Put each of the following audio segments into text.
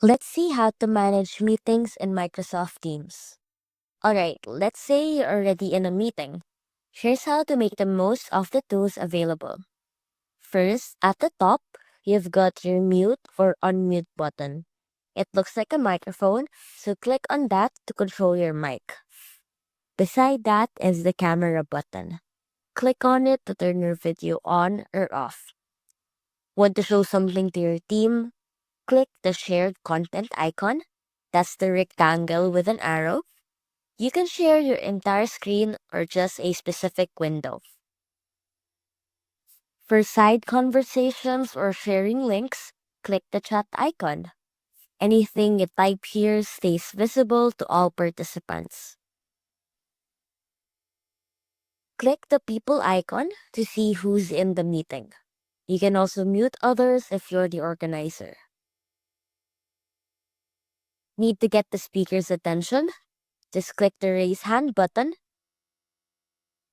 Let's see how to manage meetings in Microsoft Teams. Alright, let's say you're already in a meeting. Here's how to make the most of the tools available. First, at the top, you've got your mute or unmute button. It looks like a microphone, so click on that to control your mic. Beside that is the camera button. Click on it to turn your video on or off. Want to show something to your team? Click the shared content icon. That's the rectangle with an arrow. You can share your entire screen or just a specific window. For side conversations or sharing links, click the chat icon. Anything you type here stays visible to all participants. Click the people icon to see who's in the meeting. You can also mute others if you're the organizer. Need to get the speaker's attention? Just click the raise hand button.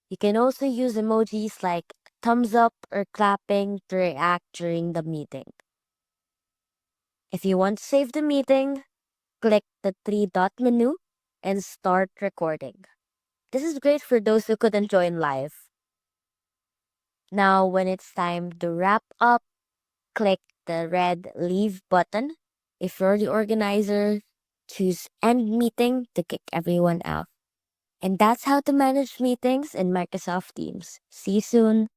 You can also use emojis like thumbs up or clapping to react during the meeting. If you want to save the meeting, click the three-dot menu and start recording. This is great for those who couldn't join live. Now, when it's time to wrap up, click the red leave button. If you're the organizer, choose end meeting to kick everyone out. And that's how to manage meetings in Microsoft Teams. See you soon.